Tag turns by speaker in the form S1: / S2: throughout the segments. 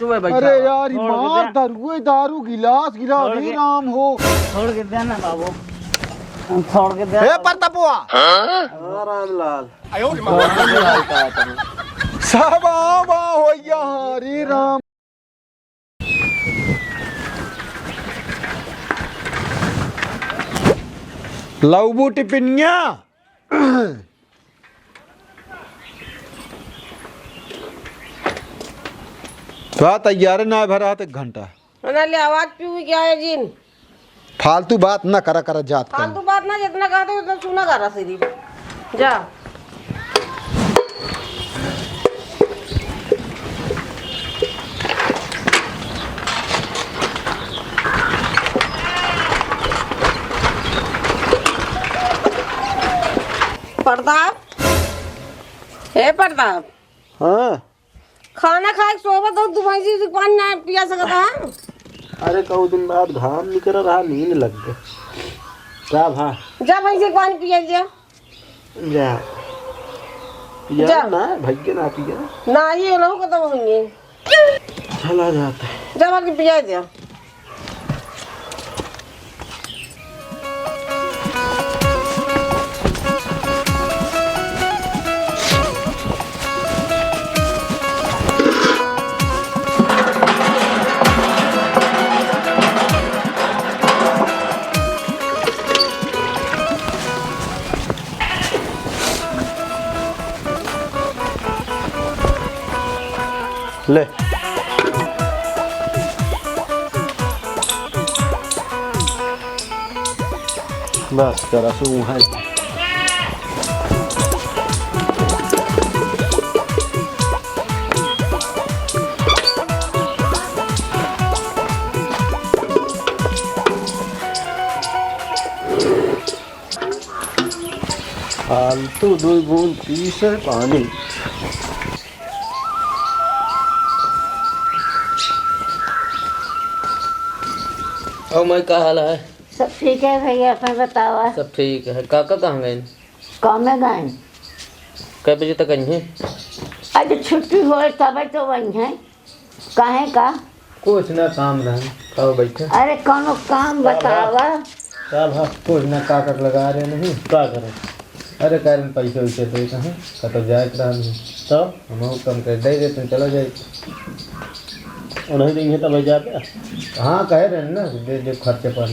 S1: सुबह बैठा।
S2: अरे यार मार दारू दारू गिलास गिलास ही राम हो।
S1: छोड़ के दे ना बाबू, छोड़ के दे।
S2: हे परतपुआ
S1: रामलाल
S2: सब आवा होइया हरी राम। लवबू टिपिनिया तो तैयार ना भरा तो घंटा
S3: ले आवाज पी क्या है जिन
S2: फालतू बात ना करा करा जात कर।
S3: फालतू बात ना जितना कहते उतना सुना कर रहा सीधी जा। प्रताप, हे प्रताप।
S1: हाँ
S3: खाना खाए सोबत तो दुबई से पानी ना पिया सकता है।
S1: अरे कई दिन बाद घाम निकल रहा, नींद लग गई। क्या भा
S3: जा भाई से पानी पिया जा
S1: जा पिया
S3: जा।
S1: ना भैया ना पिया
S3: ना ये लोग को तो होंगे।
S1: चला जाता है।
S3: जा बाकी पिया जा।
S1: ले बस करा सू है। फालतू 2 बूंद पी से पानी। और मैं क्या हाल है?
S4: सब ठीक है भैया, अपना बतावा।
S1: सब ठीक है। काका कहाँ गए?
S4: काम में गए।
S1: कै बजे तक आई हैं?
S4: आज छुट्टी हो तब तो वही है। काहे का?
S1: कुछ ना काम रहे, खाओ बैठे।
S4: अरे कौनो काम बतावा।
S1: सब कुछ ना काका लगा रहे नहीं क्या करें। अरे कारण पैसे वैसे दे कहाँ का तो जाए रहा नहीं तो हम कम कर दे देते चला जाए। नहीं देंगे तो भाई जाते हाँ कह रहे हैं ना दे दे खर्चे पर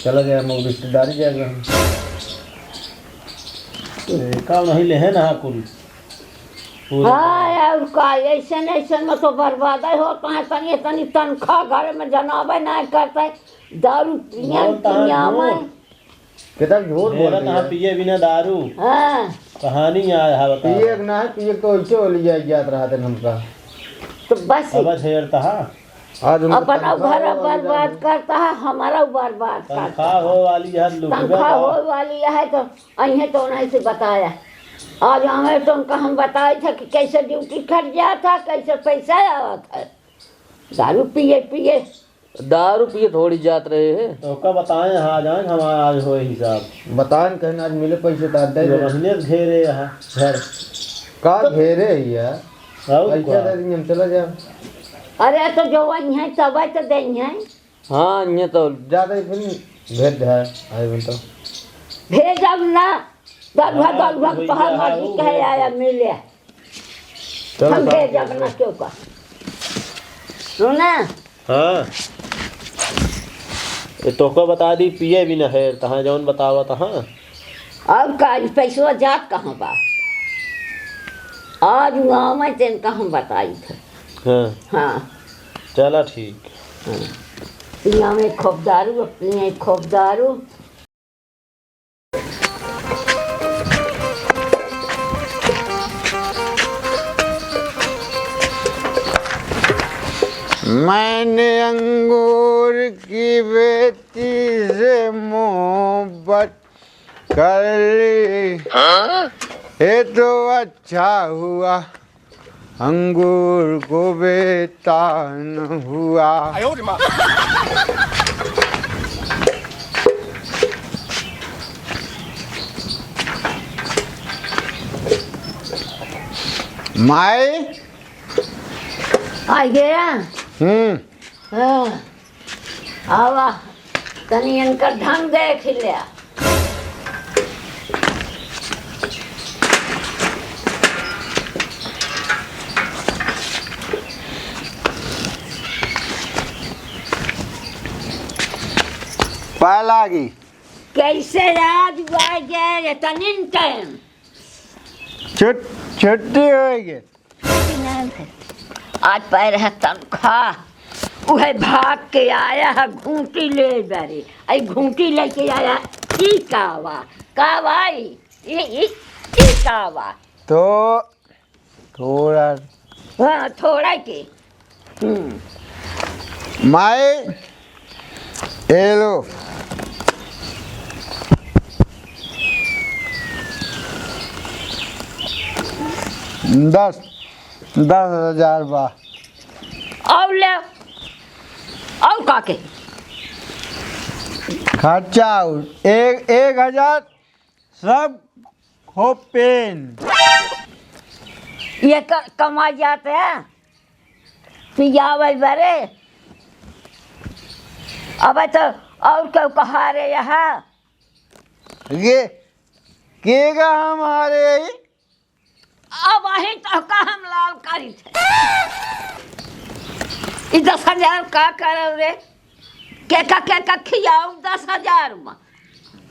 S1: चला जाए। हम रिश्तेदारी जाएगा हम काम नहीं ले है ना कुल।
S4: हाँ यार का ऐसे में तो बर्बाद होता है। तनी तनी तनख्वाह घर में जनाबे नहीं करते, दारू पिया में
S1: कितना झूठ बोल रहा है। पिए बिना दारू
S4: हाँ
S1: कहानी है बता। पिए ना पिए तो ऐसे हो लिया जात रहा था हमका
S4: तो बस
S1: अब छेड़ता है आज
S4: अपना घर बर्बाद करता है, हमारा बर्बाद करता
S1: तनख्वाह हो वाली है।
S4: तनख्वाह हो वाली है तो अहे तो नहीं से बताया। आज हमें तो उनका हम बताए थे कि कैसे ड्यूटी कर गया था, कैसे पैसा आया था। दारू पिए पिए
S1: थोड़ी जात रहे हैं तो क्या बताएं। हाँ जाए हम आज हो हिसाब बताएं कहना आज मिले पैसे महीने घेरे यहाँ घर का घेरे यार हम चला जाए।
S4: अरे तो जो वही है तब तो देंगे है।
S1: हाँ ये तो ज्यादा ही फिर भेज है आए तो
S4: भेजब ना दल भग तोहर मर्जी कहे आया मिले हम भेजब ना क्यों का सुना।
S1: हाँ ये तो को बता दी पिए भी न है तहाँ जौन बतावा तहाँ।
S4: अब का पैसा जात कहाँ बा? आज गाँव में तेन का हम बताई थे।
S1: हाँ
S4: हाँ
S1: चला ठीक।
S4: हाँ पिया में खूब दारू पिए खूब दारू।
S2: मैंने अंगूर की बेटी से मोहब्बत कर ली। ये तो अच्छा हुआ अंगूर को बेटा न हुआ। माए
S4: आ गया।
S1: हम्म।
S4: आवा तनी इनकर ढंग देख लिया।
S1: पाल आ गई।
S4: कैसे आज गए तनी टाइम
S1: छुट्टी होगी।
S4: आज पैर है तनख्वाह, वह भाग के आया है घूंटी ले बारे। आई घूंटी लेके आया ई कावाई ई कावा
S1: तो थोड़ा
S4: हाँ थोड़ा के
S1: माए ए लो 10,000 बा।
S4: और ले और काके
S1: खर्चा 1,000 सब हो पेन।
S4: ये कमा जाते हैं पियावे बरे। अब तो और क्यों कहा रे यहाँ
S1: ये केगा हमारे
S4: अब वही तो का हम लाल करी थे। 10,000 का करो रे के खियाओ 10,000 में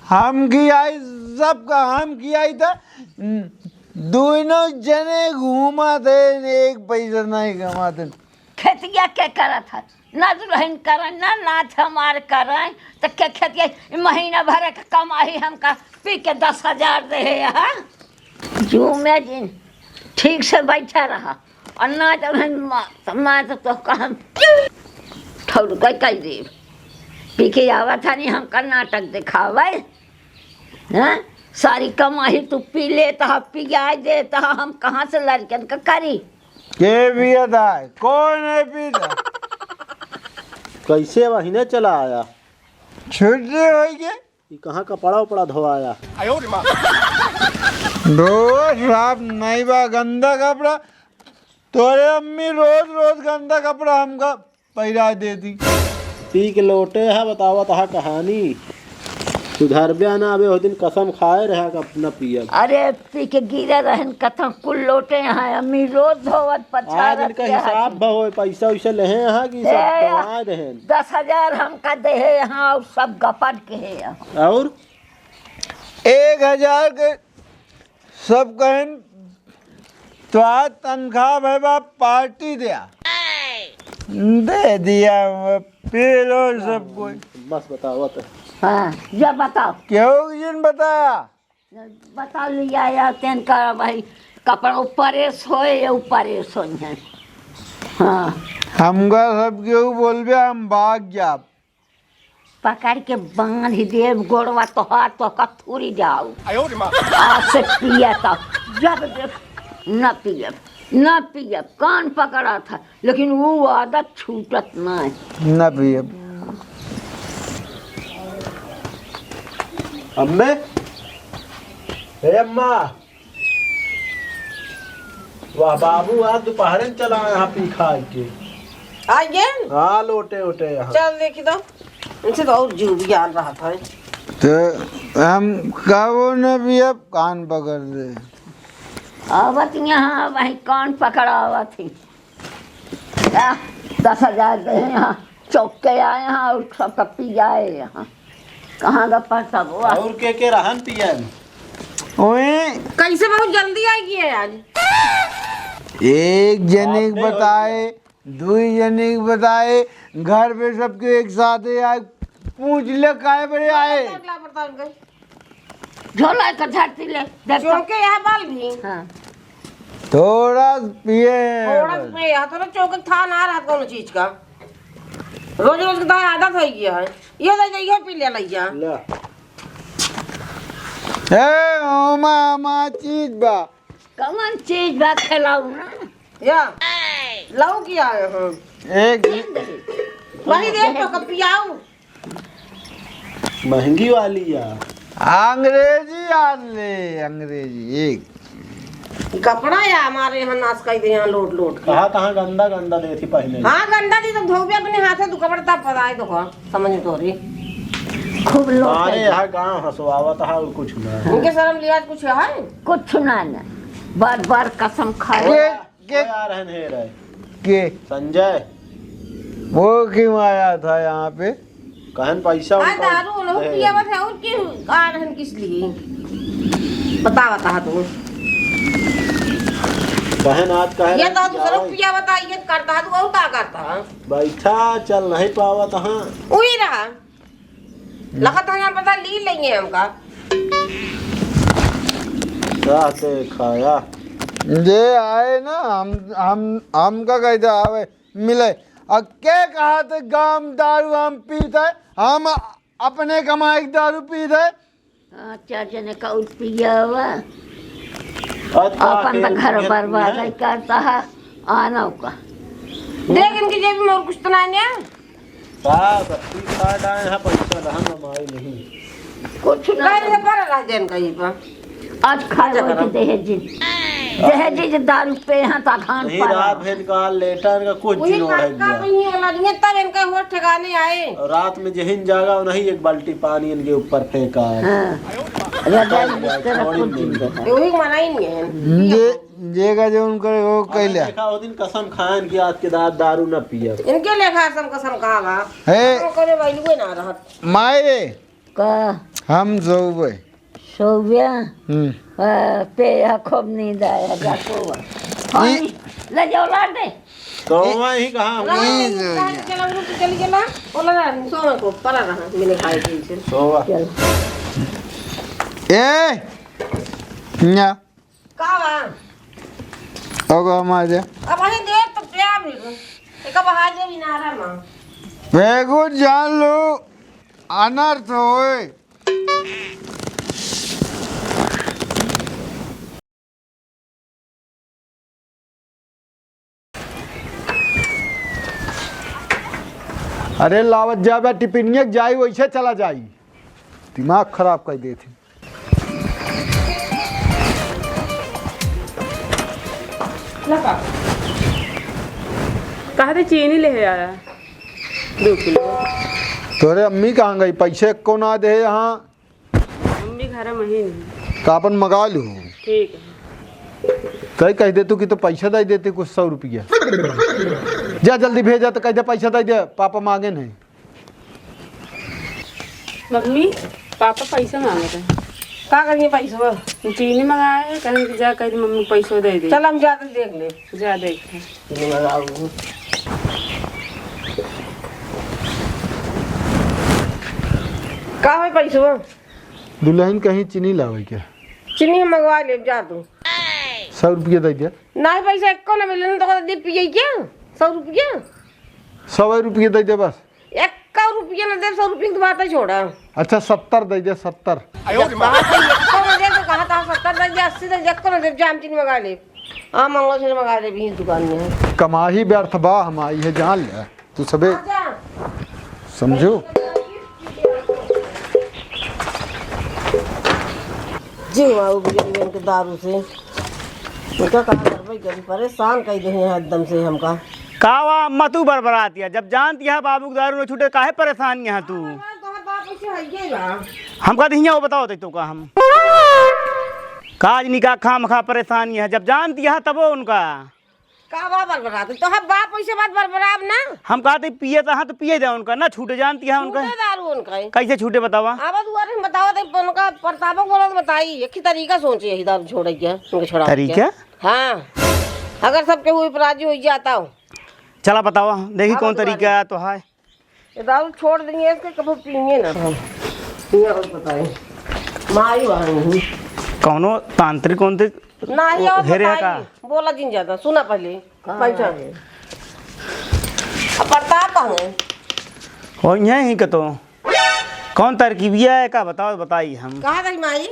S1: हम कियाई सबका हम कियाई था। दोनों जने घूमा थे एक पैसा नहीं कमाते।
S4: खेतिया के करा था ना दुल्हन करें ना नाच हमार करें तो के खेतिया महीना भर का कमाई हमका पी के 10,000 दे यहाँ जो मैं जिन ठीक से बैठा रहा और ना तो तो कहम ठौर कई देव पी के आवा था नहीं हमका नाटक दिखावे हैं। सारी कमाई तू पी लेता पिया देता हम कहाँ से लड़कन का करी
S1: के पिया था कौन है पीता
S2: कैसे महीने चला आया
S1: छुट्टी हो गई।
S2: कहाँ का पड़ा धोआया
S1: रोज साफ नहीं बा गंदा कपड़ा। तोरे अम्मी रोज गंदा कपड़ा हमका पहरा देती।
S2: पी के लौटे है बतावा तहा कहानी सुधर बया ना अबे हो दिन कसम खाए रहा का न पिया।
S4: अरे पी के गिरे रहन कथा कुल लोटे यहाँ अम्मी रोज धोवत पछा
S2: आज इनका हिसाब भो पैसा वैसा ले यहाँ की सब कमाए रहे
S4: 10,000 हमका दे है यहाँ और सब गपट के है यहाँ।
S2: और
S1: 1,000 के सब कहन तो आज तनख्वाह भाई बाप पार्टी दिया दे दिया पी लो सब कोई।
S2: बस बताओ तो
S4: हाँ जब बताओ
S1: क्यों जिन बताया
S4: बता लिया या तेन का भाई कपड़ा ऊपर सोए ऊपर सोए। हाँ
S1: हमका सब क्यों बोलबे हम भाग जा
S4: पकड़ के बांध देव गोड़वा तो हाथ तो कथूरी जाओ आज से पिया था जब देख न पियब कान पकड़ा था लेकिन वो आदत छूटत नहीं
S1: न पिए।
S2: अम्मे हे अम्मा वाह बाबू आज दोपहर चला यहाँ पी खा के
S3: आइए
S2: हाँ लोटे उटे यहाँ
S3: चल देखी तो इनसे तो और जीव भी आन रहा था।
S1: तो हम कहो न पिए कान पकड़ दे।
S4: आवत यहाँ वही कान पकड़ा थी 10,000 दे यहाँ चौक के आए यहाँ और सब पी जाए यहाँ कहाँ का पड़ता हुआ
S2: और के रहन पिया
S1: ओए
S3: कैसे बहुत जल्दी आएगी है आज।
S1: एक जने को बताए 2 जने को बताए घर पे सबके एक साथ आए पूछ ले काहे बड़े आए
S4: झोला का झाड़ती ले
S3: चौके यहाँ बाल भी
S4: हाँ
S1: थोड़ा पिए
S3: थोड़ा में यहाँ तो चौके था ना रहा कौन चीज का रोज रोज का आदत हो गया है ये तो जाइए पी ले लइया
S2: ले
S1: ए ओमा चीज बा
S4: कौन चीज बा खिलाऊ ना
S3: या लाओ किया है हम
S1: एक
S3: वही देख तो कब पियाऊ
S2: महंगी वाली या
S1: अंग्रेजी आन ले अंग्रेजी एक
S3: कपड़ा या हमारे यहाँ नाश कर दे यहाँ लोट लोट के।
S2: कहाँ गंदा गंदा दे थी पहले।
S3: हाँ गंदा दी तो धोबे अपने हाथ से कपड़ा तब पता है तो समझ तो रही
S4: खूब लोग
S2: हमारे यहाँ गाँव हंसवावत है और कुछ ना।
S3: उनके शर्म लिहाज कुछ है
S4: कुछ ना ना बार बार कसम खाए
S2: के आ रहे हैं
S1: के
S2: संजय
S1: वो क्यों आया था यहाँ पे?
S2: कहन पैसा
S3: हाँ दारू लोग पिया मत है और क्यों आ रहे हैं किस लिए बता तू
S2: कहन आज कह
S3: ये तो दूसरा पिया बता ये करता है तू और क्या करता है
S2: बैठा चल नहीं पावा तहाँ
S3: वही रहा लखत यहाँ पता ली लेंगे हमका
S2: चाहते खाया
S1: ये आए ना हम का कहते आवे मिले और क्या कहा थे गाम दारू हम पीते हम अपने कमाई की दारू पीते।
S4: चार जने का पिया हुआ अपन तो घर बर्बाद करता है आना का
S3: देख इनकी जेब में और कुछ तो नहीं है
S2: पैसा हमारे नहीं
S4: कुछ
S3: कहीं से पर रह जान कहीं पर
S4: आज खा जाओ दहेजी दारू पे यहाँ तक खान
S2: नहीं रात भेद का लेटर का कुछ
S3: वही
S2: नहीं
S3: का नहीं वाला नहीं तब इनका होश ठिकाने आए
S2: और रात में जहिन जागा और नहीं एक बाल्टी पानी इनके ऊपर फेंका
S3: वही मना ही नहीं है
S1: ये का जो उनको वो कहला
S2: देखा वो दिन कसम खान की आज के दारू न पिया
S3: इनके लेखा कसम कहा
S1: है
S3: करे वैल्यू ना रहत
S1: माए
S4: का
S1: हम सोवे
S4: सोविया पे खूब नींद आया जाको ले जाओ लाट दे
S2: कौवा ही कहा
S3: चला चली चला बोला ना सोना को परा रहा मैंने खाई थी से
S2: सोवा
S1: ए न्या
S3: का बा
S1: ओगो हमारे
S3: अब वही देर तो प्या भी एक बहाजे भी ना रहा मां
S1: बेगु जान लो अनर्थ होए अरे लावत जाबे टिपिनिया जाई वैसे चला जाई दिमाग खराब कर देते
S5: कहा थे चीनी ले आया 2 किलो।
S1: तोरे अम्मी कहाँ गई पैसे को ना दे यहाँ
S5: मम्मी घर में ही नहीं।
S1: का अपन मंगा लू
S5: ठीक है
S1: कह दे तू कि तो पैसा दे देते कुछ 100 रुपया जा जल्दी भेजा तो कह दे पैसा दे दे पापा मांगे नहीं।
S5: मम्मी पापा पैसा मांगे थे
S3: का करिए पैसा
S5: चीनी मंगाए कहने की जा कह मम्मी पैसा दे दे
S3: चल हम जाकर देख ले
S5: जा देखते
S3: चीनी मंगाओ का है पैसा
S1: दुल्हन कहीं चीनी लावे क्या
S3: चीनी हम मंगवा ले जा तू
S1: 100 रुपया दे दिया
S3: नहीं पैसा एको ना मिले तो दे पिए क्या 100 रुपया
S1: 100 रुपया दे दे बस
S3: 1 रुपया ना दे 100 रुपये की बात है छोड़ा
S1: अच्छा 70 दे दे 70
S3: कहा था 70 दे 80 दे एको ना दे जाम चीनी मंगा ले हाँ मंगो से मंगा ले भी दुकान में
S1: कमाही व्यर्थ बा हमारी है जान ले तू सबे समझो
S3: जी माऊ बिजली के दारू से उनका कहा कर भाई गरीब परेशान कर दे हैं एकदम से हमका
S6: कावा अम्मा तू बरबराती है जब जानती है बाबू के दारू न छूटे काहे परेशान यहाँ तू हम का दिहिया वो बताओ तो का हम काज निका खाम खा परेशानी है जब जानती है तब उनका
S3: का बा बरबरात तो हम बाप पैसे बात बरबराब ना
S6: हम कहते पिए तो पिए दे उनका ना छूटे जानती है उनका
S3: छूटे दारू उनका
S6: कैसे छूटे बतावा
S3: अब दुआरे में बताओ तो उनका प्रतापक बोला तो बताई एक ही तरीका सोचे यही दारू छोड़ के उनके छोड़ा
S6: तरीका
S3: हाँ अगर सबके हुई राजी हो जाता हो
S6: चला बतावा देखी कौन तरीका है तो है
S3: ये दारू छोड़ देंगे इसके कभी पियेंगे ना पिया और बताए मारी वहां
S6: कौनो तांत्रिक कौन थे
S3: नहीं और
S6: घेरे का
S3: बोला जिन ज्यादा सुना पहले पैसा अब प्रताप कहाँ है
S6: हो यही का तो कौन तरकीबिया है का बताओ बताइए हम
S3: कहा था माई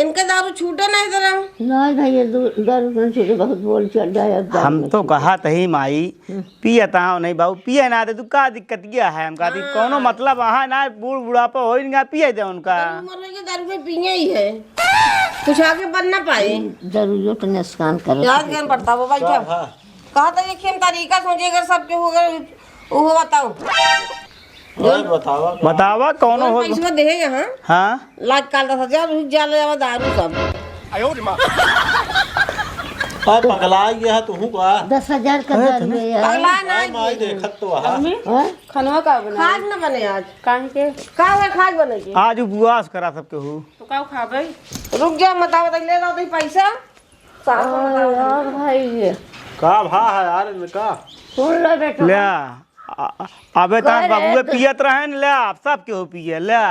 S3: इनके दारू छूटे नहीं जरा
S4: नहीं भैया दारू छूटे बहुत बोल चल रहा
S6: हम तो कहा तही माई पिया ता नहीं बाबू पिए ना दे तू का दिक्कत क्या है हम कहती कोनो मतलब वहाँ ना बूढ़ बुढ़ापा हो इनका पिए दे उनका
S3: उम्र में दारू में पिए ही है कुछ आगे बन ना पाए।
S4: जरूरत नुकसान कर
S3: याद ज्ञान पड़ता वो भाई क्या कहा था ये खेम तरीका सोचे अगर सबके हो गए वो बताओ
S6: बतावा कौन हो
S3: पैसा दे यहाँ
S6: हाँ
S3: लाख काल 10,000 रुक जा ले जावा दारू सब
S2: पगला गया तू का
S4: 10,000 का दारू है यार।
S3: अगला ना
S2: माई देखत तो हा
S5: खनवा का बना
S3: खाज न बने आज
S5: काहे के
S3: का है खाज बनेगी
S6: आज उपवास करा सबके हो
S5: तो का खाबै
S3: रुक जा बताओ तो ले जाओ तो पैसा
S4: यार भाई
S2: का भा है यार इनका
S4: सुन लो बेटा
S6: ले अबे तार बाबूए पियत रहे न ले आप सब के हो पिए ले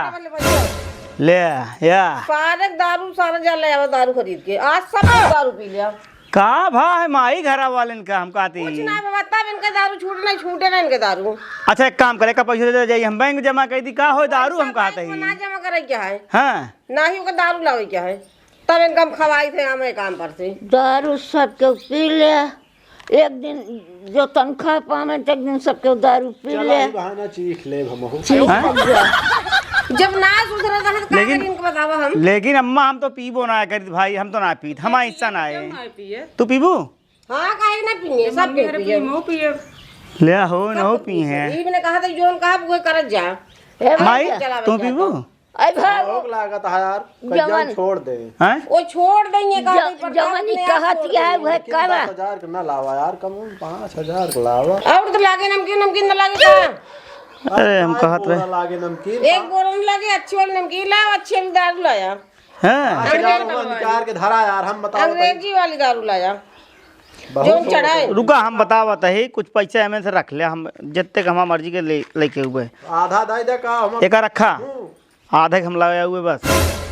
S6: ले या
S3: सारे दारू सारा जा ले आवा दारू खरीद के आज सब दारू पी लिया
S6: का भा है माई घरा वाले का हम कहते
S3: कुछ ना बता इनका दारू छूटे ना इनके दारू
S6: अच्छा एक काम करे का पैसा दे जाइए हम बैंक जमा कर दी का हो दारू हम कहते
S3: वो
S6: ही
S3: ना जमा करे क्या है
S6: हाँ
S3: ना ही ओका दारू लावे क्या है तब इनका हम खवाई थे हमें काम पर से
S4: दारू सबके पी ले एक दिन जो तनख्वाह पावे एक दिन सबके दारू पी ले
S2: बहाना चीख ले हम
S3: जब ना सुधरा था तो
S6: लेकिन
S3: इनको बतावा हम
S6: लेकिन अम्मा हम तो पीबो ना करी भाई हम तो ना पीत हमारा हिस्सा ना है
S5: ना पिए
S6: तू पीबू
S3: हाँ काहे ना पिए सब
S5: मेरे
S3: पिए
S5: मुंह पिए
S6: ले हो न हो पी है
S3: ई ने कहा था जोन कहा वो करत जा
S6: माई तू पीबू
S4: अरे भाई
S2: भूख लागत है यार कजन छोड़ दे
S6: हैं
S3: वो छोड़ देंगे कहा
S4: जवानी कहत है वह करा
S2: 10,000 का ना लावा यार कम 5,000 का लावा
S3: और तो लागे नमकीन तो लागे का
S6: अरे हम कहत रहे
S2: पूरा लागे नमकीन
S3: एक बोरन लगे अच्छी वाली नमकीन लाओ अच्छी वाली दारू लाया
S6: हैं
S2: 5,000 निकाल के धरा यार हम बताओ
S3: अंग्रेजी वाली दारू लाया जोन चढ़ाए
S6: रुका हम बतावत है कुछ पैसा एमे से रख ले हम जितने का हमारा मर्जी के लेके हुए
S2: आधा दे दे का हम
S6: एक रखा आधे हम लाया हुए बस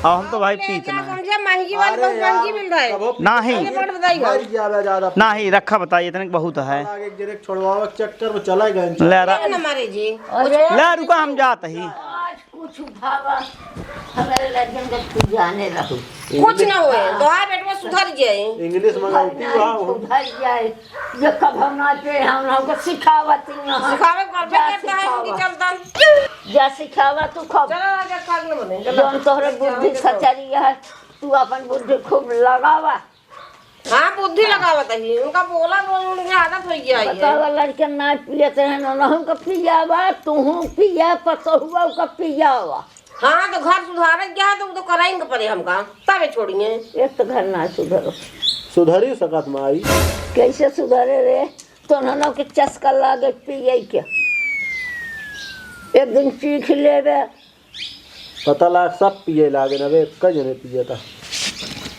S6: और हम तो भाई पीत
S3: क्या
S6: ना
S3: समझा महंगी वाली बहुत महंगी मिल रहा है
S6: नहीं
S3: मत बताइएगा
S2: मर गया ज्यादा
S6: नहीं रखा बताइए इतने बहुत है
S2: आगे डायरेक्ट छोड़वावे के चक्कर में चला गए
S6: ले
S3: ना मारे जी
S6: ले रुका हम जाते ही
S4: आज कुछ भावा हमारे लड़कन का तू जाने रहो
S3: कुछ ना हुए तो आ बेटवा सुधर जाए
S2: इंग्लिश मंगाती हुआ
S4: सुधर जाए जो कब हम ना पे हम लोग को सिखावती ना
S3: सिखावे परफेक्ट करता है उनकी चलता
S4: जा सिखावा तू खब
S3: चलो राजा खाग न बने
S4: जोन तोहरे बुद्धि सचरी है तू अपन बुद्धि खूब लगावा
S3: हाँ बुद्धि लगावत है उनका बोला बोल उनकी आदत हो गया है
S4: बतावा लड़के ना पियते हैं ना हम का पियावा तू पिया पतहुआ का पियावा
S3: हाँ तो घर सुधारे क्या है तो कराएंगे पड़े हमका तबे छोड़िए
S4: एक तो घर ना सुधरो
S2: सुधरी सकत माई
S4: कैसे सुधरे रे तो ननो के चस्का लागे पिए क्या एक दिन सीख लेवे
S2: पता लाग सब पिए लागे ना वे कजने पिए था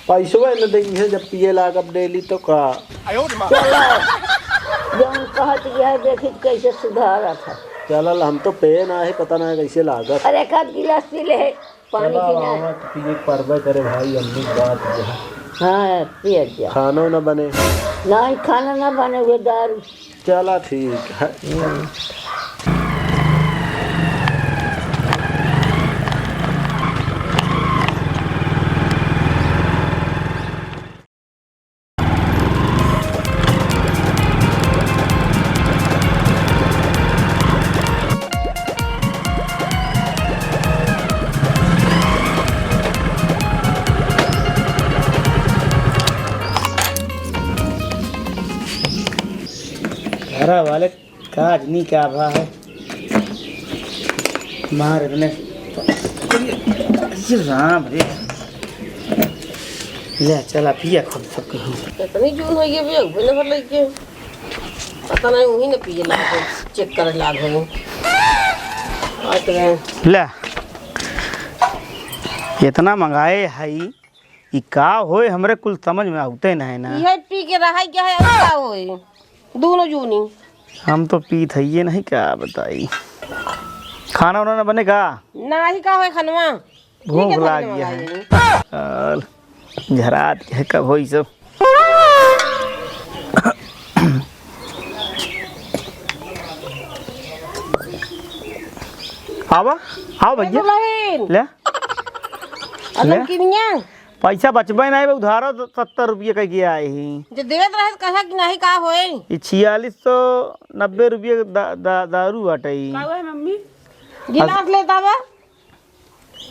S2: पैसवा न देंगे है जब पिए लाग अब डेली तो का
S4: चलो जोन कहत यह देखी कैसे सुधारा था
S2: चल हम तो पे ना है पता ना कैसे लागत
S4: अरे एक आध गिलास पी ले पानी पीना
S2: पिए परबे करे भाई अम्मी बात जो है
S4: हाँ पिए जा
S2: खाना ना बने
S4: नहीं खाना ना बने हुए दारू
S2: चला ठीक है
S6: घरा वाले काज नहीं क्या भा है मार इतने राम रे ले चला पिया खुद सब
S3: इतनी जून हो गई भैया घुने भर लगे पता नहीं वही ना पिए लाग चेक कर लाग हो आज
S6: ले इतना मंगाए हई ई का होए हमरे कुल समझ में आते नहीं ना
S3: ये पी के रहा क्या है अब का होए दोनों जूनी
S6: हम तो पीत है ये नहीं क्या बताई खाना उन्होंने बनेगा
S3: ना ही का होए खनवा
S6: भूख लाग गया है झरात है कब हो सब आवा आओ भैया ले
S3: अगर किनिया
S6: पैसा बचबे नहीं उधारो 70 रुपये का किया है
S3: जो देत रहे कहा कि नहीं का होए
S6: ये 4690 रुपये दारू हटाई
S5: का है मम्मी
S3: गिलास लेता बा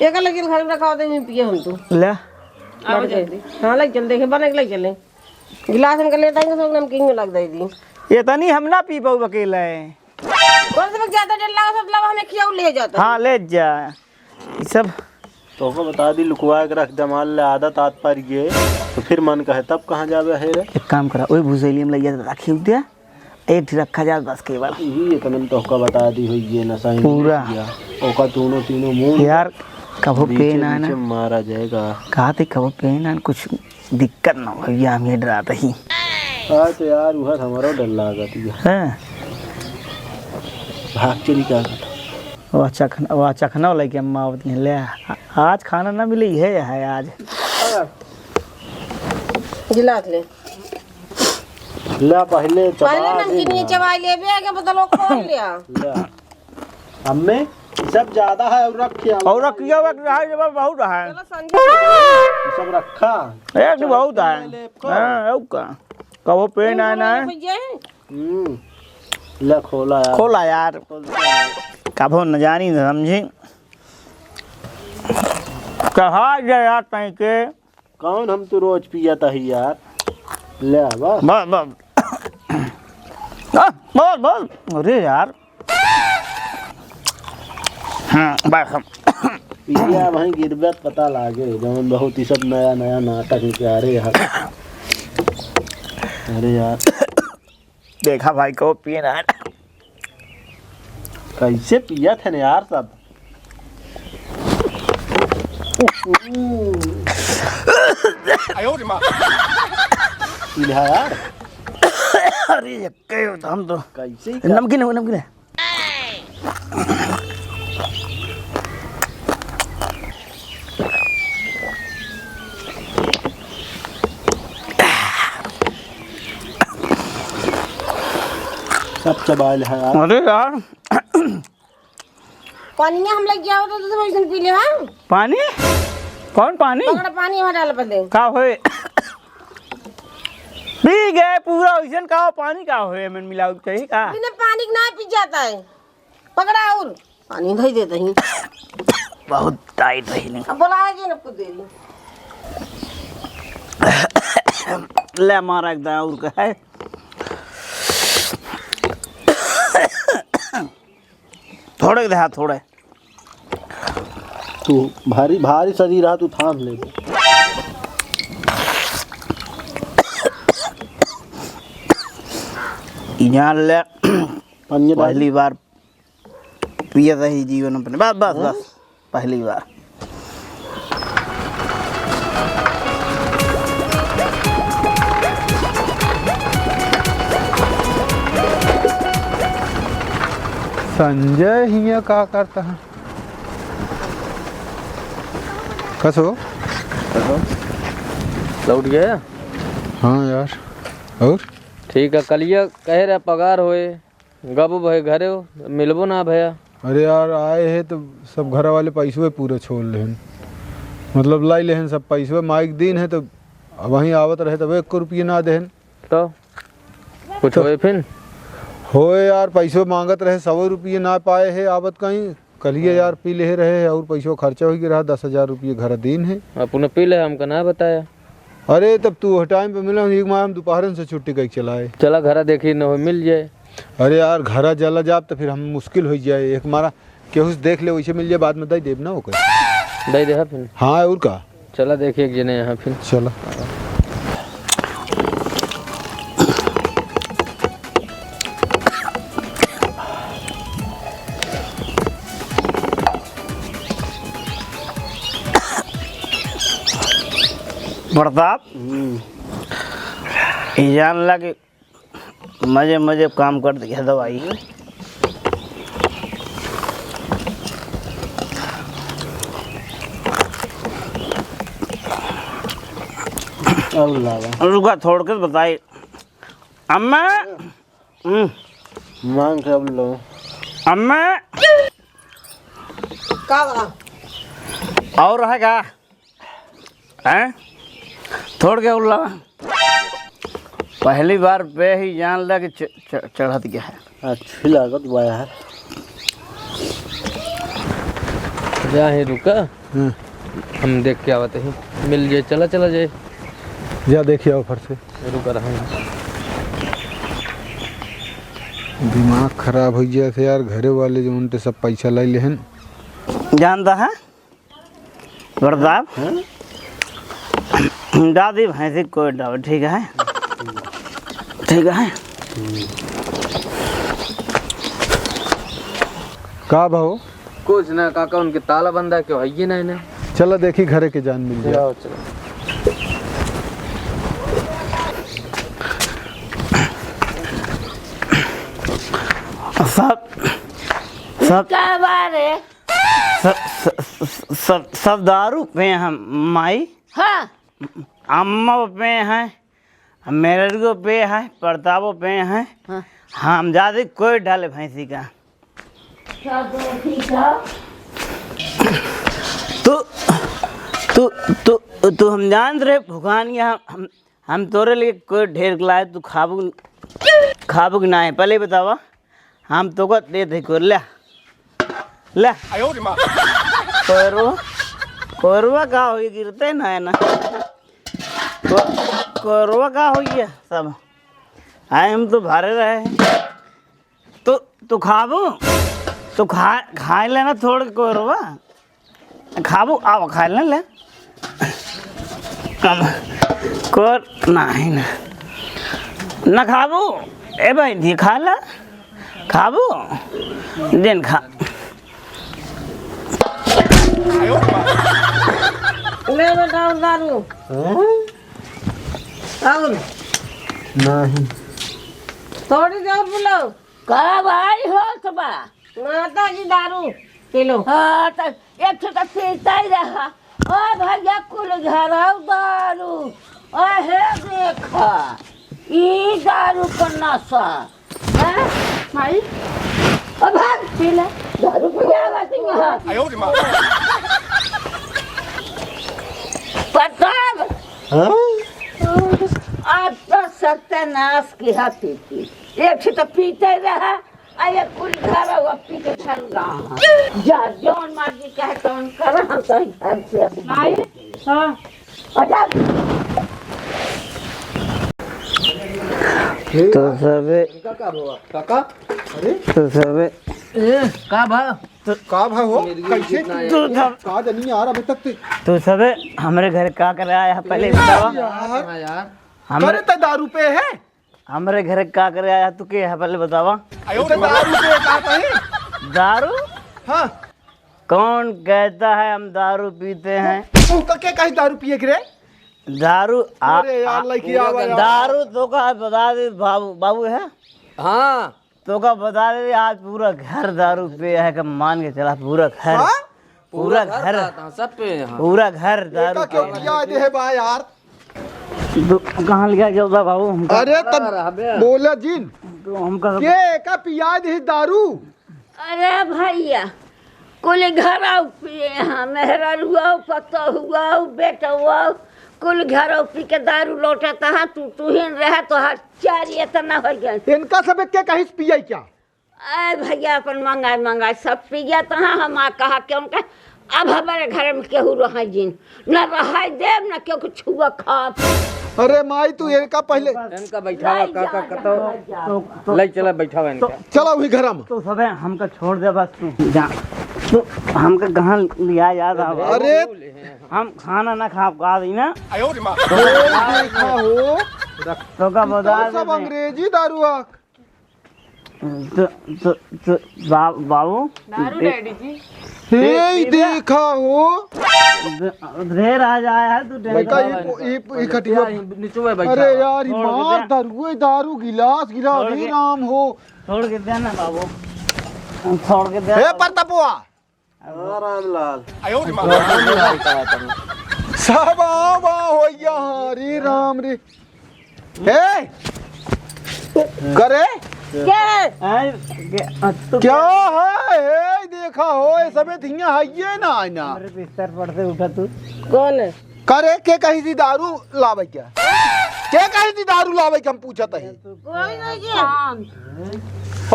S3: एक लगे घर में रखा होते हैं पिए हम तो
S6: ले
S5: आओ जल्दी
S3: हाँ लग चल देखे बने लग चले गिलास में कर लेता है तो नमकीन में लग दी
S6: ये तो नहीं हम ना पी पाऊ अकेला है।
S3: कौन से वक्त ज्यादा डर लगा सब लगा हमें खियाऊ ले जाता
S6: हाँ ले जा ये सब
S2: तो को बता दी लुकवा के रख दमाल ले आदत आत पर ये तो फिर मन कहे तब कहाँ जावे है रे।
S6: एक काम करा वही भूसेली में लग रखी दिया एक रखा जा बस केवल
S2: ये इतना तो को बता दी हुई ये नशा
S6: पूरा
S2: ओका दोनों तीनों मुंह
S6: यार कबो पेन आना
S2: नीचे मारा जाएगा।
S6: कहा थे कबो पेन आना कुछ दिक्कत ना हो या हमें डराता ही
S2: हाँ तो यार वह हमारा डर लगा
S6: है
S2: भाग चली क्या करता
S6: वो अच्छा खाना लेके अम्मा आवती हैं ले आज खाना ना मिले है आज
S3: गिलास ले
S2: ला पहले
S3: नमकीन ये चबाई ले भी आगे बदलो खोल लिया
S2: अम्मे सब ज्यादा है और रखिया
S6: और रखिया बहुत है
S3: चलो संजय
S2: सब रखा
S6: एक बहुत है हां का कबो पेन आना है
S2: ले खोला यार
S6: खोला यार कबो न जानी न समझी कहा यार तई के
S2: कौन हम तो रोज पिया था ही यार ले बस
S6: बस अरे यार हाँ बस
S2: पिया वहीं गिरबत पता लागे जवन बहुत ही सब नया नया नाटक में अरे यार अरे यार
S6: देखा भाई को पिए ना
S2: कैसे पिया थे ना यार सब यार
S6: अरे यक्के हम तो
S2: कैसे
S6: नमकीन है
S2: सब चबाल है यार।
S6: अरे यार
S3: पानी में हम लग गया हो तो वैसे पी ले हां
S6: पानी कौन पानी
S3: पकड़ पानी में डाल पड़े
S6: का होए पी गए पूरा वैसन का पानी का होए मन मिलाऊ चाहिए का
S3: बिना पानी के ना पी जाता है पकड़ा और पानी दे देता ही
S6: बहुत टाइट रही नहीं
S3: अब बोला है जी ना कुछ देरी
S6: ले मारा एक दाव और का है थोड़े दे हाथ थोड़े
S2: तू भारी भारी शरीर है तू थाम ले
S6: यहाँ ले
S2: पन्ने
S6: पहली बार पिया था ही जीवन अपने बस बस बस पहली बार
S7: संजय हिया का करता है कसो
S1: लौट गया
S7: हाँ यार और
S1: ठीक है कलिया कह रहे पगार होए गब भय घरे हो मिलबो ना भैया
S7: अरे यार आए हैं तो सब घर वाले पैसे पूरे छोड़ लेहन मतलब लाई लेहन सब पैसे माइक दिन है तो वहीं आवत रहे तब 1 रुपये ना देहन
S1: तो कुछ होए फिर
S7: होए यार पैसे मांगत रहे 100 रुपये ना पाए है आवत कहीं कलिए यार पी ले रहे है और पैसों खर्चा हो रहा 10,000 रुपये घर दिन है
S1: अपने पी ले हमको ना बताया
S7: अरे तब तू टाइम पे मिला एक माह हम दोपहर से छुट्टी करके चलाए
S1: चला घर देखी न हो मिल जाए
S7: अरे यार घर जला जाब तो फिर हम मुश्किल हो जाए एक मारा केहू देख ले वैसे मिल जाए बाद में दई देव ना होकर
S1: दे दे फिर
S7: हाँ और का
S1: चला देखिए एक जने यहाँ फिर
S7: चलो
S6: प्रताप ये जान लगे मजे मजे काम कर दिया दवाई रुका थोड़ के बताइए अम्मा
S2: मांग के अब लो
S6: अम्मा
S3: का बा
S6: और है क्या हैं थोड़ के उल्ला पहली बार पे ही जान लगा कि चढ़त गया है
S2: अच्छी लागत बा यार
S1: जा ही रुका हम देख के आवते हैं, मिल जाए, चला चला जाए।
S7: या देखिए ऑफर से
S1: रुक रहा हूँ।
S7: दिमाग खराब हो गया थे यार, घरे वाले जो उनसे सब पैसा लाई लेहन।
S6: जानता है प्रताप, दादी भैंसी कोई डाल, ठीक है ठीक है।
S7: का भाव?
S1: कुछ ना काका, उनके ताला बंदा क्यों है ये ना इन्हें।
S7: चलो देखी घरे के जान मिल जाए।
S1: जाओ चलो।
S6: सब सब
S4: क्या बात है?
S6: सब दारू पे हम माई,
S4: हाँ
S6: अम्मा पे हैं, मेरे को पे है, प्रतापो पे हैं।
S4: हाँ।
S6: हम ज्यादा कोई डाले भैंसी का।
S4: चलो ठीक है।
S6: तू हम जान रहे भुगानिया, हम तोरे लिए कोई ढेर लाए, तू खाबू कि ना है पहले बतावा। हम तो को दे दे को ले ले। कोरवा का हो गिरते ना है ना, कोरवा का हो गया सब। आए हम तो भारे रहे, तो खाबू, तो खाए लेना थोड़ा कोरवा, खाबू आओ खा ले कम कोर नहीं ना खाबू। ए भाई दी खा ला, खाबू दिन खा।
S3: ले बताओ दारू और
S1: नहीं
S3: थोड़ी देर बुलाओ।
S4: का भाई हो सबा?
S3: माता जी दारू किलो।
S4: हाँ तो एक तो पीता ही रहा। ओ भैया कुल घर आओ दारू। ओ हे देखा ई दारू का नशा है
S5: भाई
S4: ओ भाग पी ले दारू पिया बाती वहाँ प्रताप। आज तो सत्यानाश की हाथी थी। एक तो पीते रहा, आये कुल घर हुआ पी के चल रहा। जा जौन मर्जी कहे तो कर, हम तो घर से
S5: भाई हाँ
S4: अच्छा।
S6: तो सबे
S1: काका
S6: तो सबे
S1: का भाव
S7: का भाव हो? कैसे
S6: तू सब
S7: का नहीं यार अभी तक
S6: तो सबे हमारे घर का कर आया पहले बतावा।
S1: यार
S6: हमारे
S7: तो दारू पे है।
S6: हमारे घर का कर आया तू के है पहले बतावा।
S7: दारू पे का है?
S6: दारू?
S7: हाँ
S6: कौन कहता है हम दारू पीते हैं?
S7: तू के कहीं दारू पिए रे?
S6: दारू
S7: अरे यार लड़की आवा यार।
S6: दारू तो का बता दे बाबू, बाबू है
S1: हाँ
S6: तो का बता दे। आज पूरा घर दारू पे है का मान के चला, पूरा घर पूरा घर
S1: सब पे यहाँ।
S6: पूरा घर दारू
S7: क्यों किया दे है बा यार?
S6: तो कहाँ लिया जाता बाबू हमका?
S7: अरे तब बोला जिन
S6: तो हमका
S7: के का पिया दे दारू।
S4: अरे भैया कुल घर आओ पिए यहाँ, मेहरा हुआ पता हुआ बेटा हुआ कुल घर पी के दारू लौटाता है। तू ही रहे तो हर चार इतना हो गया।
S7: इनका सब के कहीं पिया क्या?
S4: अरे भैया अपन मंगाए सब पी गया तो हाँ हम कहा क्यों उनका। अब हमारे घर में केहू रहा जिन न रहा देव न क्यों छुआ खा।
S7: अरे माई तू इनका पहले
S1: इनका बैठावा काका कतो ले चला बैठावा इनका।
S7: चला वही घर में।
S6: तो सबे हमका छोड़ दे बस तू जा। तो हमका कहाँ लिया याद आ?
S7: अरे
S6: हम खाना ना खा पा दी ना
S7: देखा हो
S6: तो का बता
S7: सब
S6: दे।
S7: अंग्रेजी दारू आ।
S6: तो बाबू
S5: दारू डैडी जी
S7: हे देखा हो
S6: ढेर आ जाया है तू
S7: बेटा ये खटिया।
S1: नीचे बैठा।
S7: अरे यार ये मार दारू दारू गिलास गिलास हे राम हो।
S6: छोड़ के दे ना बाबू, छोड़ के दे।
S7: हे परतपुआ
S2: रामलाल
S7: सब आवा हो यहाँ रे राम रे। हे करे क्या है? हे देखा हो ये सबे धिया है ये ना आना।
S6: बिस्तर पर से उठा तू।
S3: कौन है?
S7: करे के कहीं सी दारू लावे क्या? के कहीं सी दारू लावे के हम पूछत है।
S3: कोई नहीं जी।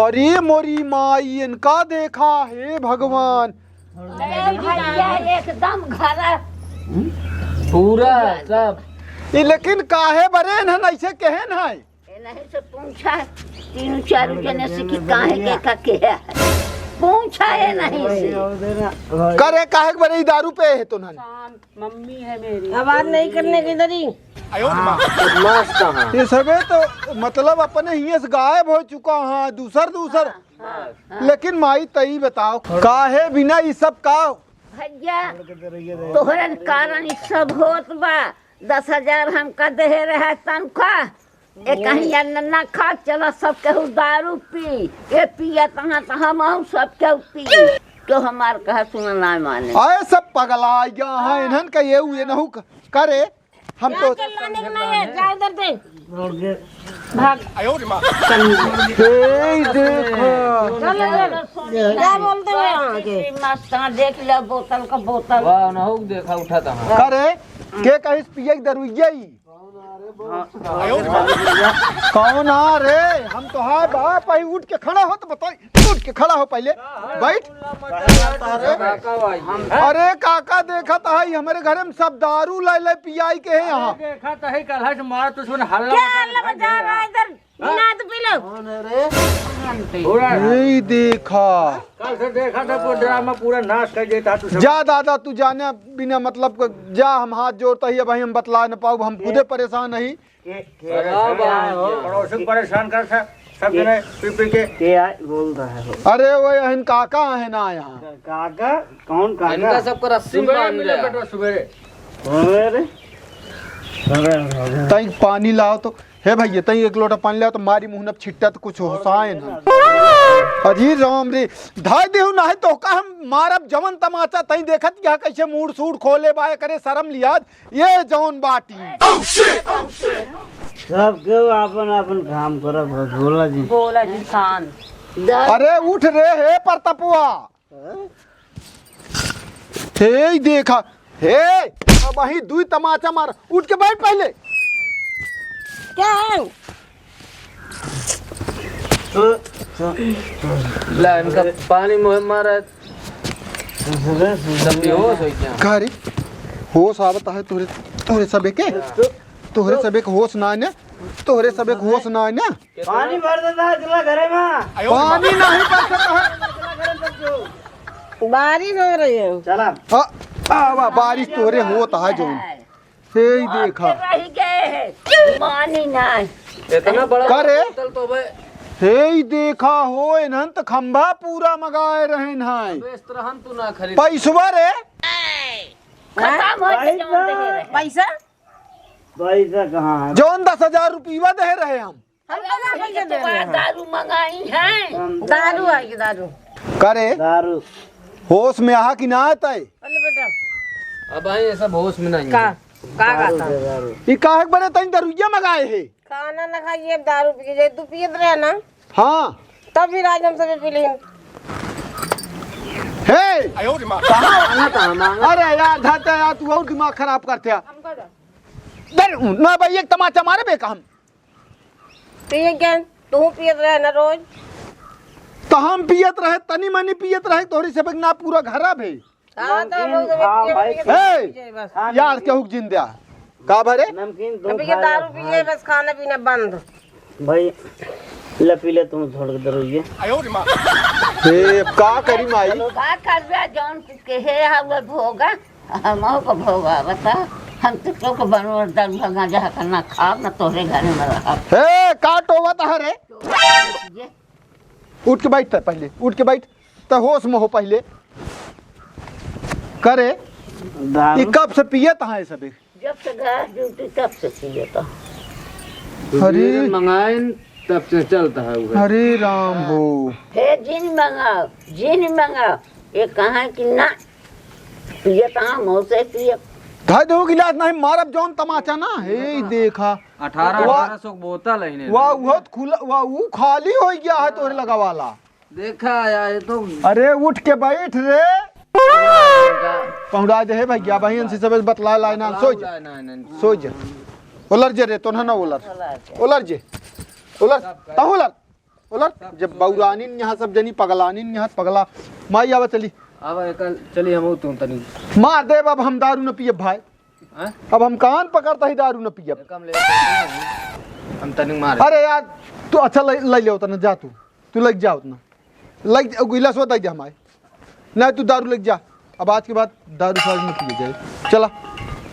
S7: अरे मोरी माई इनका देखा हे भगवान।
S4: भैया एकदम घर
S1: पूरा सब
S7: लेकिन काहे बरे न ऐसे केहन है?
S4: नहीं से पूछा 3-4 जने से कि काहे के है पूछा है नहीं से
S7: करे काहे के बरे दारू पे है तो नन
S5: मम्मी है मेरी।
S3: आवाज नहीं करने की दरी
S7: ये सबे तो मतलब अपने ही से गायब हो चुका। हाँ दूसर लेकिन माई तई बताओ काहे बिना ये सब का
S4: भैया तोहरन कारण ई सब होत बा 10,000 हमका दे रहा तनख्वाह कहीं नन्ना खा चला सब केहू दारू पी ये पिया तहाँ तो हम सब केहू पी तो हमार कहा सुना ना माने
S7: आए सब पगला गया है इन्हन का ये नहु करे हम तो
S3: भाग क्या बोलते हो यहाँ के
S4: मस्त देख ले बोतल का बोतल
S1: वाह ना हो देखा उठा था
S7: करे के कहीं पिए दरुइया कौन आ रे? हम तो हाय बाप आई उठ के खड़ा हो तो बताई उठ के खड़ा हो पहले बैठ। अरे काका देखा था हमारे घर में सब दारू ले पियाई के है यहाँ
S1: देखा तो है कल है मार तो सुन हल्ला
S3: क्या हल्ला मचा रहा है इधर बिना तो पी लो
S7: नहीं देखा
S1: कल से देखा था वो ड्रामा पूरा नाश कर देता तू
S7: जा दादा तू जाने बिना मतलब जा हम हाथ जोड़ता ही भाई हम बतला न पाऊ हम खुदे परेशान नहीं
S1: पड़ोसी परेशान कर सब जने पी के
S2: बोल रहा है
S7: अरे वो अहन काका है ना यहाँ
S2: काका कौन काका
S1: इनका सबको रस्सी बांध लिया बेटा सवेरे
S7: तई पानी लाओ तो हे भैया तई एक लोटा पानी लाओ तो मारी मुंह न छिट्टा तो कुछ होसाए ना अजी राम रे धाय देहु ना है तो का हम मारब जवन तमाचा तई देखत यहाँ कैसे मूड सूड खोले बाय करे शर्म लियाद ये जौन बाटी
S2: सब क्यों अपन काम करो
S5: बोला जी शान
S7: अरे उठ रे हे परतपुआ हे देखा हे अब वही दुई तमाचा मार उठ के बैठ पहले
S3: क्या है
S1: ला इनका पानी मुहे मारा सब बेहोश हो गया
S7: घरे होश आवता है तोहरे सबे के तोहरे सबे के होश ना ने तोहरे सबे के होश ना ने
S2: पानी भर देता है चला घरे में
S7: पानी नहीं पड़ सकता है
S3: बारिश हो रही है
S2: चला
S7: आवा बारिश तोहरे होता है जो से ही देखा
S4: रह गए है मानी ना
S1: इतना बड़ा
S7: करे?
S1: बोतल तो भाई
S7: हे ही देखा हो इन्हन तो खंभा पूरा मगाए रहन है
S1: इस तरह हम तू ना खरीद
S7: पैसवा रे
S4: खत्म हो गए जवन दे रहे
S3: पैसा
S2: पैसा कहाँ है
S7: जौन 10,000 रुपया दे रहे हम
S4: दारू मंगाई है
S3: दारू है कि दारू
S7: करे
S2: दारू
S7: होश में आहा कि ना आता है
S3: अरे बेटा
S1: अब आई ऐसा होश में नहीं
S3: का था
S2: दारू
S7: ये काहे बने तई दरुइया मगाए है
S3: खाना ना खाइए दारू पी के तू पियत रहे ना
S7: हाँ
S3: तब फिर आज हम सब पी लें
S7: हे अरे यार धाते यार तू और दिमाग खराब करते है दर ना भाई एक तमाचा मारे बे का हम
S3: पिए क्या तू पियत रहे ना रोज
S7: तो हम पियत रहे तनी मनी पियत रहे तोरी से ना पूरा घरा भे
S3: हाँ तो हम लोग सब
S7: हे यार केहू जिंदा का भरे
S2: नमकीन
S3: अभी ये दारू पिए बस खाना पीना बंद
S2: भाई ले पी ले तुम छोड़ के दरोगे
S7: हे का करी माई
S4: का करबे जौन के हे हवे भोगा हमहु को भोगा बता हम तो को बनवर दर भगा जा करना खा ना तोरे घर में रहा
S7: हे का टोवत है रे उठ के बैठ पहले उठ के बैठ तो होश में हो पहले करे ये
S2: दारू
S7: कब से पियत है सब
S4: जब से घर ड्यूटी तब से पिए तो
S7: अरे
S1: मंगाए तब से चलता है वो
S7: हरे राम हो
S4: हे जिन मंगाओ ये कहाँ कि ना पिए तो हम से पिए
S7: धा दो गिलास नहीं मारब जौन तमाचा ना हे देखा
S1: 1800 बोतल है इन्हें
S7: वाह वो खुला वाह वो खाली हो गया है तोरे लगा वाला
S1: देखा यार तो
S7: अरे उठ के बैठ रे पहुंचा दे भैया भाई से सब बतला लाइना सोच जा उलर जे रे तो ना उलर जे उलर उलर जब बौरानी यहाँ सब जनी पगलानी यहाँ पगला माई आवा चली
S1: अब कल चलिए हम तुम तनी
S7: मार दे अब हम दारू न पिए भाई।
S1: हैं?
S7: अब हम कान पकड़ता ही दारू न पिए।
S1: कम ले हम तनी मार।
S7: अरे यार तू अच्छा ले ले उतना जा तू लग जा उतना लग गिलास दे दे हमारे नहीं तू दारू लग जा। अब आज के बाद दारू फारू न पिए जाए। चला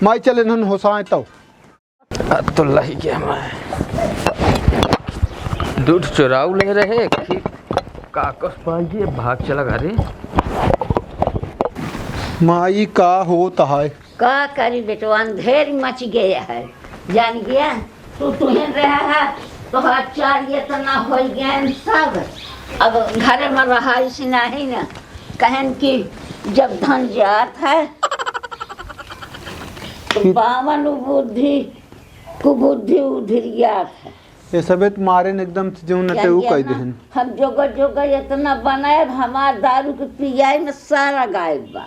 S7: माई चले न होसाए
S1: तो लही गया हमारे दूध चुराऊ ले रहे कि काकस पाइए भाग चला घरे।
S7: माई का होता है
S4: का करी बेटवा अंधेर मच गया है जान गया तू तुहन रहा है तो चार ये तो ना हो गया सब। अब घर में रहा इसी नहीं ना कहन कि जब धन जात है तो बावन बुद्धि कुबुद्धि उधरियात है।
S7: ये सबे तुम्हारे ने एकदम जो नटे वो कह दे
S4: हम जोगर जोगर इतना बनाए हमार दारू के पियाई में सारा गायब बा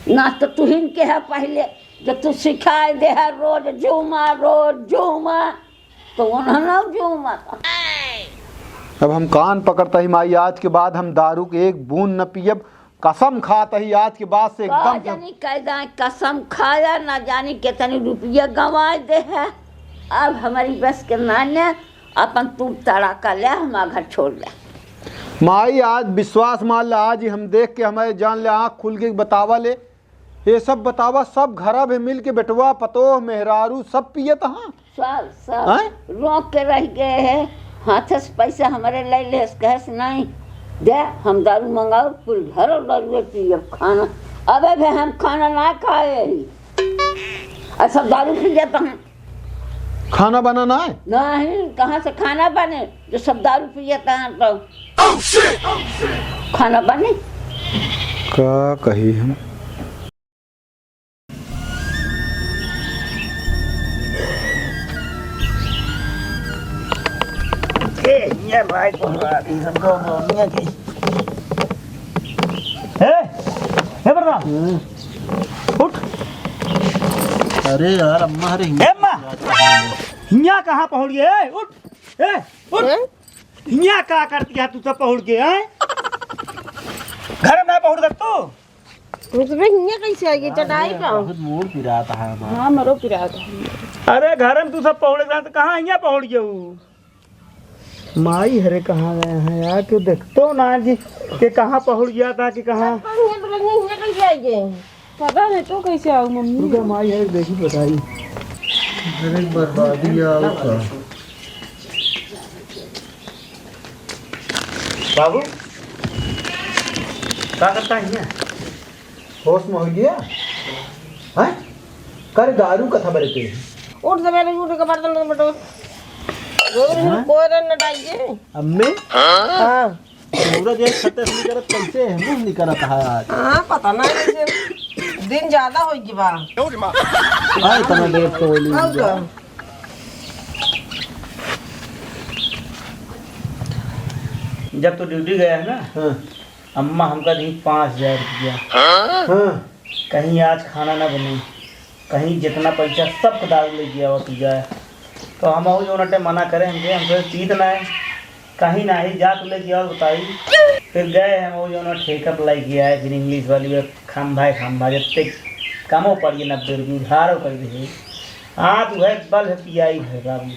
S4: ना तो तुहिन के है पहले जब तू सिखाए दे है रोज झूमा तो उन्होंने झूमा था।
S7: अब हम कान पकड़ता ही माई आज के बाद हम दारू के एक बूंद न पियब कसम खाता ही आज के बाद से एकदम
S4: जानी कैदा कसम खाया ना जानी कितनी रुपया गंवा दे है। अब हमारी बस के नान्या अपन तू तड़ाका ले हमारा घर छोड़ ले।
S7: माई आज विश्वास मान ला आज ही हम देख के हमारे जान ले आँख खुल के बतावा ले ये सब बतावा सब घरा में मिल के बेटवा पतोह मेहरारू सब पिए तो हाँ
S4: सब रोक के रह गए है हाथ से पैसा हमारे ले ले कहे नहीं दे हम दारू मंगाओ पूरे घर दारू पिए खाना। अबे भी हम खाना ना खाए और सब दारू पी जाता हूँ।
S7: खाना बनाना है
S4: नहीं कहाँ से खाना बने जो सब दारू पी जाता है तो खाना बने
S7: का कही हम
S6: ये भाई को हमको बोलने की हे बरना उठ।
S2: अरे यार अम्मा अरे
S6: अम्मा हिया कहाँ पहुँच गए उठ उठ हिया क्या करती है तू सब पहुँच गए हैं घर में पहुँच गए तू
S3: कैसे आएगी चटाई का
S2: मूड पिराता है।
S5: हाँ मरो पिरा था।
S6: अरे घर में तू सब पहुँच गए तो कहाँ हिया पहुँच गए माई हरे कहाँ गए हैं यार क्यों देखते हो ना जी कि कहाँ पहुँच गया था कि कहाँ
S3: कैसे आएगी
S5: पता नहीं तो कैसे आऊँ मम्मी।
S6: माई हरे देखी बताई
S2: बर्बादी
S6: बाबू क्या करता है यहाँ
S7: होश में हो गया है कर दारू कथा बरे पे
S3: उठ सवेरे उठ के बर्तन बटो कोई न डाइए
S2: अम्मी
S3: हाँ
S2: पूरा जो खत्ते नहीं करत कैसे है मुंह नहीं करत है आज।
S3: हाँ पता ना कैसे दिन ज्यादा हो गई बा
S2: आए तना देर तो बोली
S6: जब तो ड्यूटी गया है ना
S7: हाँ
S6: अम्मा हमका दी 5,000 रुपया
S7: हाँ
S6: कहीं आज खाना ना बने कहीं जितना पैसा सब दारू ले गया तू जाए तो हम जो नटे मना करें हमसे चीत ना है कहीं ना ही जा तू ले गया और बताई फिर गए हम वो जो ना ठेका अप्लाई किया है फिर इंग्लिश वाली में खाम भाई जब कमो पड़िए 90 रुपये उधारो कर दे। हाँ तू है बल है पियाई है बाबू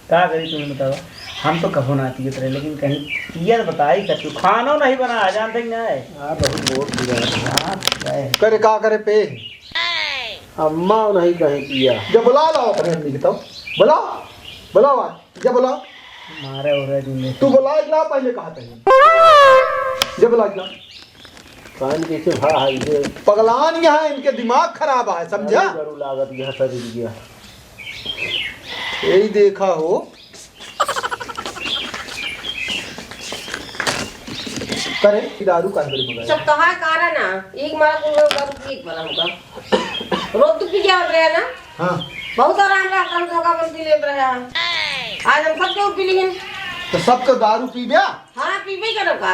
S6: क्या करी तुम्हें बताओ हम तो कहो ना पियत रहे लेकिन कहीं पिया बताई कर तू खानो नहीं बना जानते ही ना है।
S2: हाँ बहुत मूड पिराता
S7: करे का करे पे
S2: अम्मा नहीं कहीं पिया
S7: जब बुला लो अपने आदमी के तब बुलाओ आज जब बुलाओ
S6: मारे हो रहे दिन
S7: तू बुला ला पहले कहा था जब बुला ला
S2: कान कैसे भाई ये
S7: पगलान यहाँ इनके दिमाग खराब है समझा
S2: करू लागत यह शरीर गया
S7: यही देखा हो करे दारू का मंगाया
S3: सब कहा कारा ना एक मारा को दारू एक मारा होगा रोज तो पी जा रहे हैं ना
S7: हाँ
S3: बहुत आराम रहा कल धोखा बन पी ले रहे हैं आज हम सब क्यों पी लिए
S7: तो सबको दारू पी गया
S3: हाँ पी भी करो का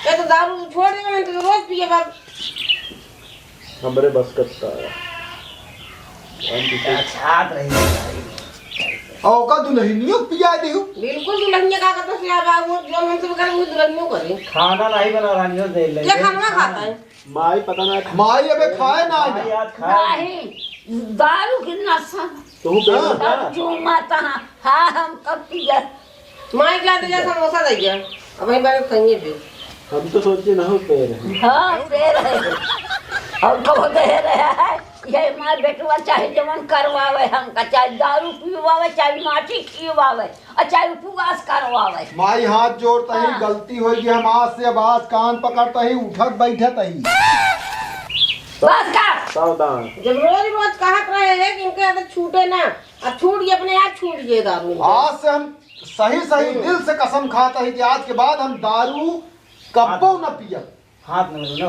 S3: ये तो दारू छोड़ देंगे मैं तो रोज पिए बाप
S2: हमरे बस करता है
S6: छात रही
S7: और का दुल्हनियों पिया देहू
S3: बिल्कुल दुल्हनिया का करता से अब वो जो हमसे बगैर वो दुल्हनियों करे
S1: खाना नहीं बना रही हो दे ले
S3: क्या खाना खाता है
S2: माई पता ना
S7: माई अबे खाए ना आजा।
S1: याद खा
S4: नहीं दारू की नशा
S2: तू पे
S4: तब चूमाता हाँ हम कब पिया
S3: माई क्या दे जा समोसा दे जा अब वही बार खाएंगे भी
S2: हम तो सोचे ना हो पे रहे
S4: हाँ दे रहे और कब दे रहे है ये मार बेटवा चाहे जवन करवावे हमका चाहे दारू पीवावे चाहे माटी खीवावे और चाहे उपवास करवावे
S7: माई हाथ जोड़ता ही
S4: हाँ।
S7: गलती होगी हम आज से अब आज कान पकड़ता ही उठक बैठत ही
S4: बस कर
S2: सावधान
S3: जब रोज रोज कहत रहे हैं कि इनके आदत छूटे ना अब छूट गए अपने आप छूट गए दारू
S7: आज से हम सही सही दिल से कसम खाता है कि आज के बाद हम दारू कब्बो न पिया
S1: हाथ में लो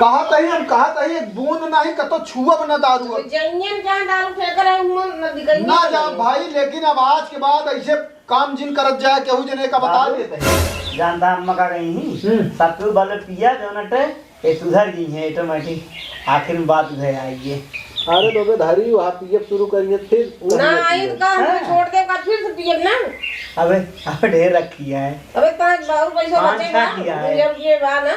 S7: कहत ही हम कहत ही एक बूंद नहीं कतो छुअब न दारू अब।
S3: जंगन जहाँ दारू फेंक रहे हैं न दिखाई
S7: ना जा भाई लेकिन अब आज के बाद ऐसे काम जिन करत जाए केहू जने का बता देते हैं
S1: जानता अम्मा का कहीं सत्तू वाले पिया जो नटे ये सुधर गई है ऑटोमेटिक आखिर में बात उधर आई है
S2: अरे तो बे धारी वहाँ पीएफ शुरू करेंगे फिर
S3: ना आई तो हम छोड़ दे का फिर से पिए ना
S1: अबे अब ढेर रखी है
S3: अबे पाँच बहुत पैसा
S1: पाँच
S3: बचेगा
S1: छः किया है।
S3: जब ये बा ना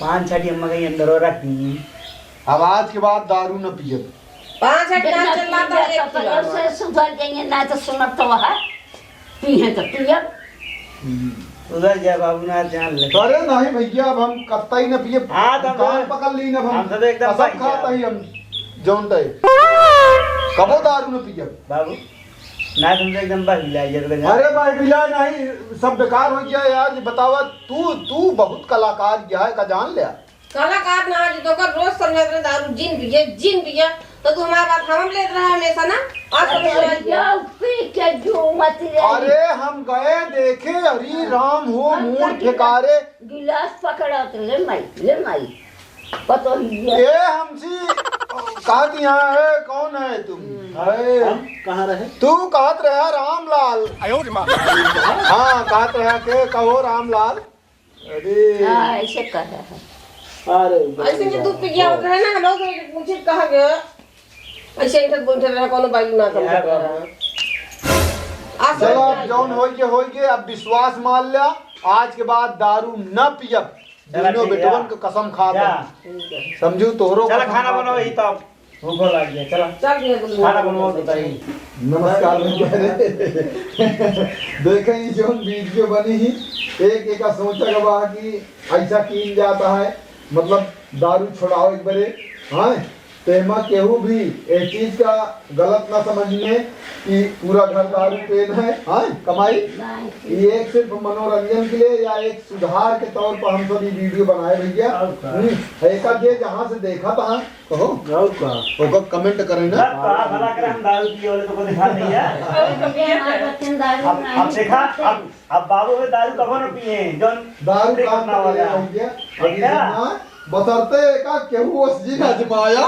S1: 5-6 अम्मा कहीं अंदर रख दी
S7: अब आज के बाद दारू न पिए
S3: 5-6 ग्राम चल रहा था एक किलो
S4: से सुधर जाएंगे ना तो सुनत तो है पीहे तो पिया
S1: उधर जा बाबू ना जान ले
S7: अरे नहीं भैया अब हम कत्ता ही न पिए
S1: हाँ, तो
S7: कान पकड़ ली न
S1: हम तो एकदम
S7: कसम
S1: भाई
S7: खाता
S1: जा।
S7: ही हम जौन दे कबो दारू न पिए
S1: बाबू ना तुमसे एकदम बस मिला तो
S7: अरे भाई बिला नहीं सब बेकार हो गया यार ये बतावा तू बहुत कलाकार गया है का जान लिया
S3: कलाकार ना आज तो कर रोज समझ रहे दारू जिन पिए तो तू हमारा बात हम ले रहा है हमेशा ना आज समझ
S4: जाओ पी के जो मत रही
S7: अरे हम गए देखे हरी राम हो मूड ठिकारे
S4: गिलास पकड़ा तो ले माई पतो
S7: ये हमसी कहत यहाँ है कौन है तुम है
S2: हम कहाँ रहे
S7: तू कहत रहा रामलाल हाँ कहत रहा के कहो रामलाल अरे
S4: हाँ ऐसे कर रहा है
S2: अरे
S3: ऐसे जो तू पिया होता है ना हम लोग पूछे कहाँ गया ऐसे इधर बैठे रहे कोनो बाई ना कम कर रहा आज
S7: चलो अब जौन हो गए अब विश्वास मान लिया आज के बाद दारू न पियब
S1: चला
S7: दोनों
S1: ठीक है।
S7: बेटवन का कसम खा
S1: जा
S7: समझू तोहरो
S1: चला
S7: कसम
S1: खाना
S7: खा
S1: बनाओ ही तब भूख लग गया चला
S3: चल गया बोल
S1: खाना बनवाओ बताइए
S7: नमस्कार भैया देखें ये जो वीडियो बनी ही एक का सोचा गवा कि ऐसा किन जाता है मतलब दारू छोड़ाओ एक बड़े हाँ तेमा केहू भी एक चीज का गलत ना समझिए कि पूरा घर दारू पेन है हाँ कमाई ये एक सिर्फ मनोरंजन के लिए या एक सुधार के तौर पर हम सब ये वीडियो बनाए भैया एक जे जहाँ से देखा था कहो
S2: और का
S7: ओकर कमेंट करें ना
S1: कहा भला कर हम दारू पिए वाले तो को दिखा नहीं है अब देखा अब बाबू में दारू कब न पिए जोन
S7: दारू
S1: काम
S7: काम
S1: ना वाला
S7: भैया अभी ना बसरते का केहू उस जी अजमाया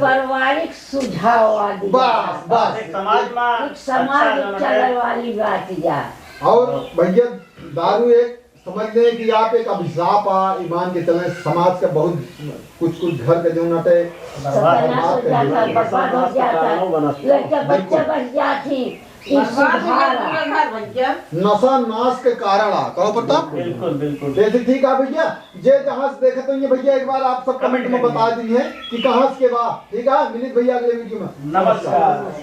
S4: पारिवारिक सुझाव आदि
S7: बस बस
S1: एक समाज में
S4: कुछ समाज में चलने वाली बात जा
S7: और भैया दारू एक समझ लें कि आप एक अभिशाप आ ईमान के चले समाज का बहुत कुछ घर के जो नटे
S4: सत्यानाश हो जाता बर्बाद हो जाता लड़का बच्चा बच जाती
S7: नशा नाश के कारण आ कहो प्रताप
S1: बिल्कुल बिल्कुल
S7: जैसे ठीक है भैया जे जहाँ से देखते होंगे भैया एक बार आप सब कमेंट में बता दीजिए कि कहाँ से के बाद ठीक है मिलित भैया अगले वीडियो में
S1: नमस्कार